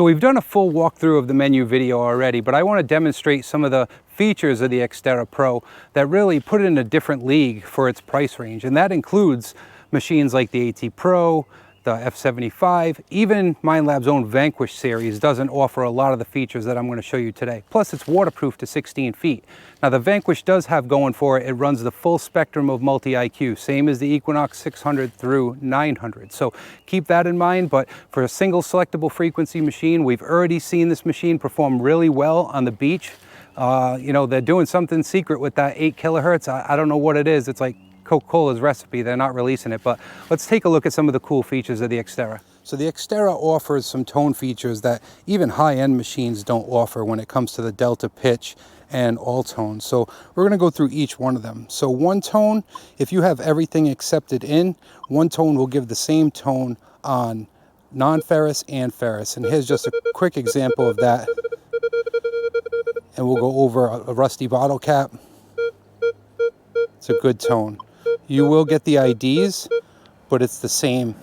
So we've done a full walkthrough of the menu video already, but I want to demonstrate some of the features of the X-Terra Pro that really put it in a different league for its price range. And that includes machines like the AT Pro, the F75, even Minelab's own Vanquish series doesn't offer a lot of the features that I'm going to show you today. Plus it's waterproof to 16 feet. Now the Vanquish does have going for it, it runs the full spectrum of multi-IQ, same as the Equinox 600 through 900. So keep that in mind, but for a single selectable frequency machine, we've already seen this machine perform really well on the beach. You know, they're doing something secret with that 8 kilohertz. I don't know what it is. It's like Coca-Cola's recipe, they're not releasing it, but let's take a look at some of the cool features of the X-Terra. So the X-Terra offers some tone features that even high-end machines don't offer when it comes to the delta pitch and all tones. So we're going to go through each one of them. So one tone, if you have everything accepted in, one tone will give the same tone on non-ferrous and ferrous. And here's just a quick example of that. And we'll go over a rusty bottle cap. It's a good tone. You will get the IDs, but it's the same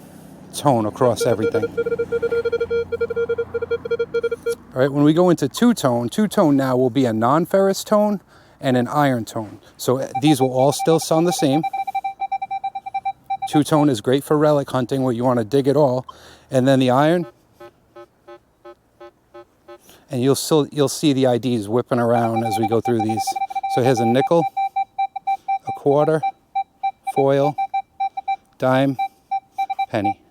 tone across everything. All right, when we go into two-tone now will be a non-ferrous tone and an iron tone. So these will all still sound the same. Two-tone is great for relic hunting where you want to dig it all. And then the iron, and you'll see the IDs whipping around as we go through these. So here's a nickel, a quarter, foil, dime, penny.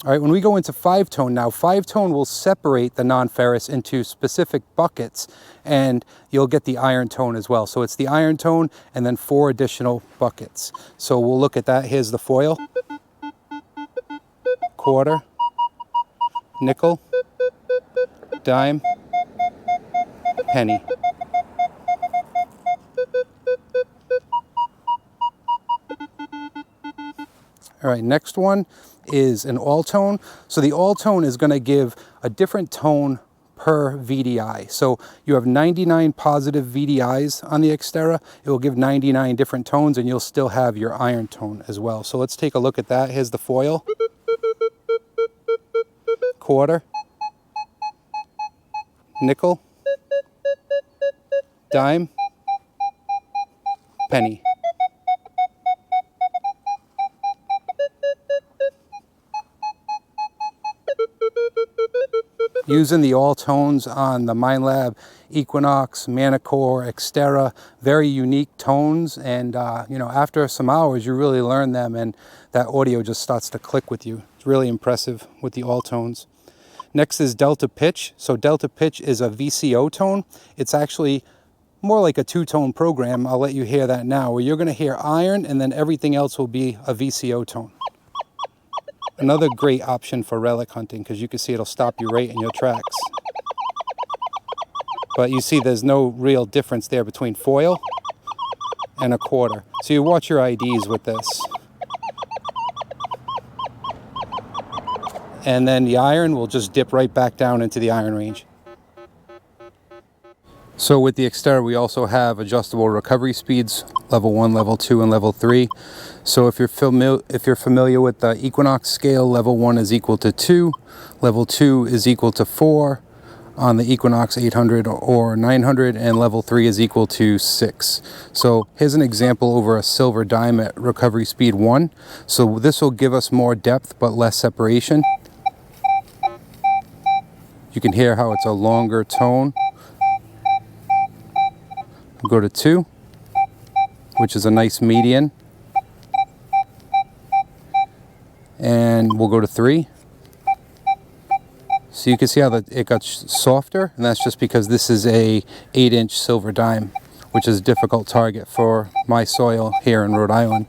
All right, when we go into 5-tone now, 5-tone will separate the non-ferrous into specific buckets, and you'll get the iron tone as well. So it's the iron tone and then 4 additional buckets. So we'll look at that. Here's the foil, quarter, nickel, dime, penny. All right, next one is an all tone. So the all tone is going to give a different tone per VDI. So you have 99 positive VDIs on the X-Terra. It will give 99 different tones, and you'll still have your iron tone as well. So let's take a look at that. Here's the foil, quarter, nickel, dime, penny. Using the all tones on the Minelab Equinox, Manicore, X-Terra, very unique tones, and you know, after some hours you really learn them and that audio just starts to click with you. It's really impressive with the all tones. Next is delta pitch. So delta pitch is a VCO tone. It's actually more like a 2-tone program. I'll let you hear that now, where you're going to hear iron and then everything else will be a VCO tone. Another great option for relic hunting, because you can see it'll stop you right in your tracks. But you see there's no real difference there between foil and a quarter. So you watch your IDs with this. And then the iron will just dip right back down into the iron range. So with the X-Terra, we also have adjustable recovery speeds, level 1, level 2, and level 3. So if you're familiar with the Equinox scale, level 1 is equal to 2, level 2 is equal to 4 on the Equinox 800 or 900, and level 3 is equal to 6. So here's an example over a silver dime at recovery speed 1. So this will give us more depth but less separation. You can hear how it's a longer tone. We'll go to 2, which is a nice median. And we'll go to 3. So you can see how it got softer, and that's just because this is a 8-inch silver dime, which is a difficult target for my soil here in Rhode Island.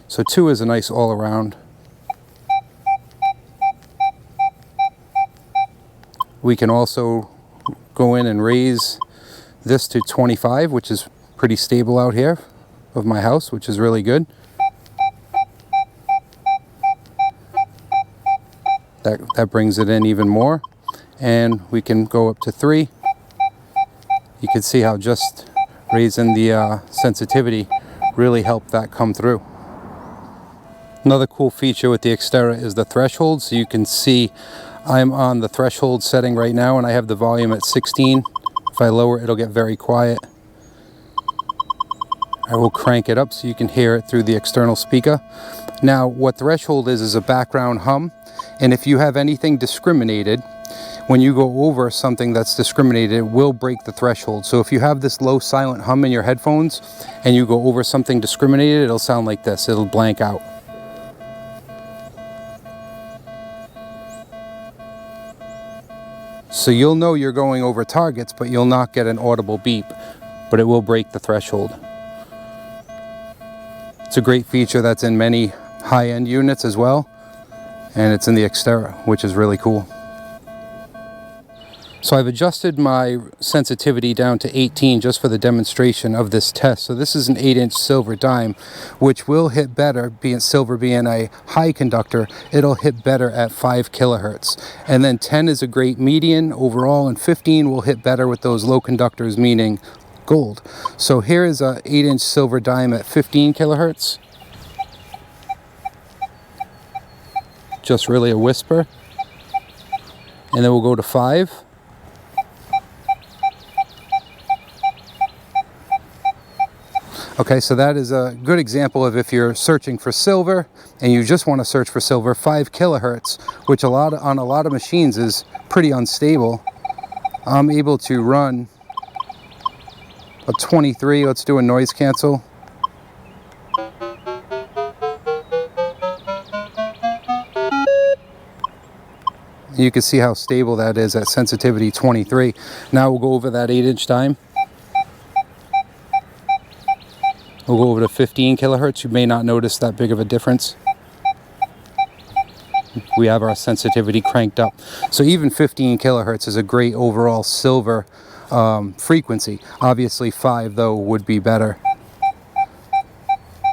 So 2 is a nice all-around. We can also go in and raise this to 25, which is pretty stable out here of my house, which is really good. That brings it in even more, and we can go up to 3. You can see how just raising the sensitivity really helped that come through. Another cool feature with the X-Terra is the threshold, so you can see I'm on the threshold setting right now and I have the volume at 16. If I lower it, it'll get very quiet. I will crank it up so you can hear it through the external speaker. Now, what threshold is a background hum, and if you have anything discriminated, when you go over something that's discriminated, it will break the threshold. So if you have this low silent hum in your headphones and you go over something discriminated, it'll sound like this. It'll blank out. So you'll know you're going over targets, but you'll not get an audible beep, but it will break the threshold. It's a great feature that's in many high-end units as well, and it's in the X-Terra, which is really cool. So I've adjusted my sensitivity down to 18 just for the demonstration of this test. So this is an 8-inch silver dime, which will hit better, silver being a high conductor, it'll hit better at 5 kilohertz. And then 10 is a great median overall, and 15 will hit better with those low conductors, meaning gold. So here is a 8-inch silver dime at 15 kilohertz. Just really a whisper. And then we'll go to 5. Okay, so that is a good example of if you're searching for silver and you just want to search for silver, 5 kilohertz, which on a lot of machines is pretty unstable. I'm able to run a 23. Let's do a noise cancel. You can see how stable that is at sensitivity 23. Now we'll go over that 8-inch dime. We'll go over to 15 kilohertz. You may not notice that big of a difference. We have our sensitivity cranked up. So even 15 kilohertz is a great overall silver frequency. Obviously 5 though would be better.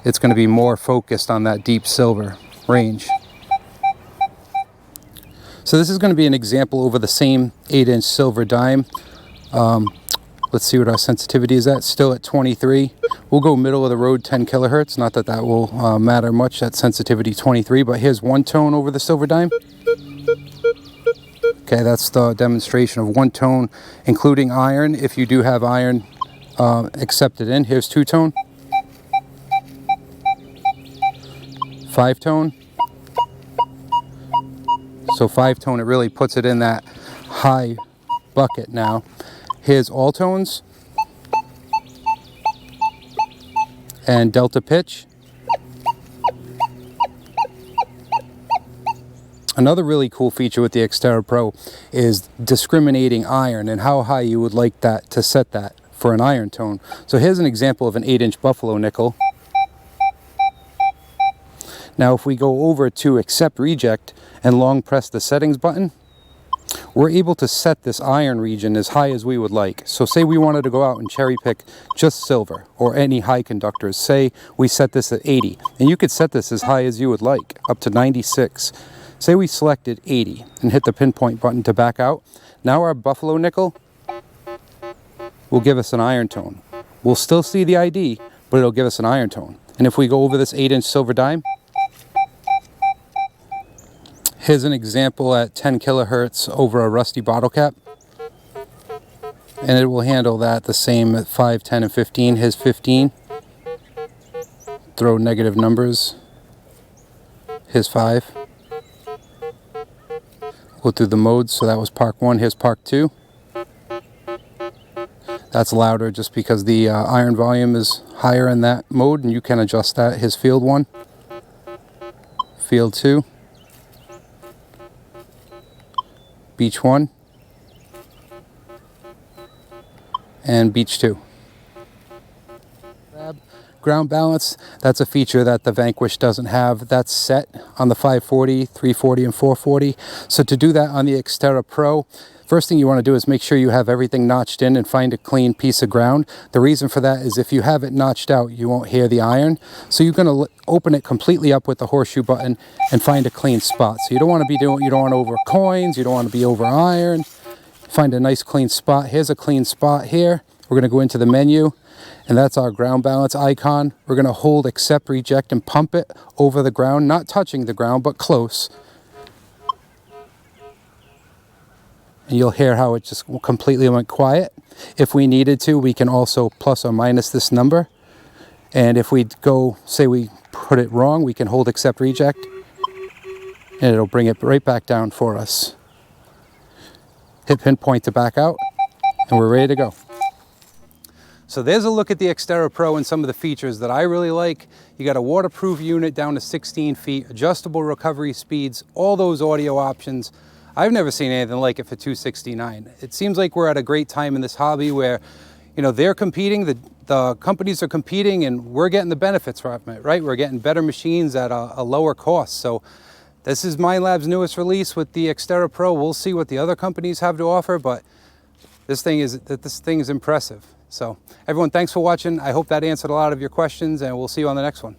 It's going to be more focused on that deep silver range. So this is going to be an example over the same 8-inch silver dime. Let's see what our sensitivity is at. Still at 23. We'll go middle of the road 10 kilohertz. Not that that will matter much at sensitivity 23, but here's one tone over the silver dime. Okay, that's the demonstration of one tone, including iron. If you do have iron accepted in, here's 2 tone. 5 tone. So 5 tone, it really puts it in that high bucket now. Here's all tones and delta pitch. Another really cool feature with the X-Terra Pro is discriminating iron and how high you would like that to set that for an iron tone. So here's an example of an 8-inch buffalo nickel. Now if we go over to accept reject and long press the settings button, we're able to set this iron region as high as we would like. So say we wanted to go out and cherry pick just silver or any high conductors. Say we set this at 80, and you could set this as high as you would like, up to 96. Say we selected 80 and hit the pinpoint button to back out. Now our buffalo nickel will give us an iron tone. We'll still see the ID, but it'll give us an iron tone. And if we go over this 8-inch silver dime, here's an example at 10 kilohertz over a rusty bottle cap. And it will handle that the same at 5, 10, and 15. Here's 15. Throw negative numbers. Here's 5. Go through the modes. So that was Park 1. Here's Park 2. That's louder just because the iron volume is higher in that mode, and you can adjust that. Here's Field 1. Field 2. Beach 1 and Beach 2. Ground balance, that's a feature that the Vanquish doesn't have. That's set on the 540, 340, and 440. So to do that on the X-Terra Pro, first thing you want to do is make sure you have everything notched in and find a clean piece of ground. The reason for that is if you have it notched out, you won't hear the iron. So you're going to open it completely up with the horseshoe button and find a clean spot. So you don't want to be doing, you don't want over coins, you don't want to be over iron. Find a nice clean spot. Here's a clean spot here. We're going to go into the menu, and that's our ground balance icon. We're going to hold accept reject and pump it over the ground, not touching the ground, but close. And you'll hear how it just completely went quiet. If we needed to, we can also plus or minus this number. And if we go, say we put it wrong, we can hold accept reject, and it'll bring it right back down for us. Hit pinpoint to back out, and we're ready to go. So there's a look at the X-Terra Pro and some of the features that I really like. You got a waterproof unit down to 16 feet, adjustable recovery speeds, all those audio options. I've never seen anything like it for $269. It seems like we're at a great time in this hobby where, you know, they're competing, the companies are competing, and we're getting the benefits from it, right? We're getting better machines at a lower cost. So this is Minelab's newest release with the X-Terra Pro. We'll see what the other companies have to offer, but this thing is impressive. So everyone, thanks for watching. I hope that answered a lot of your questions, and we'll see you on the next one.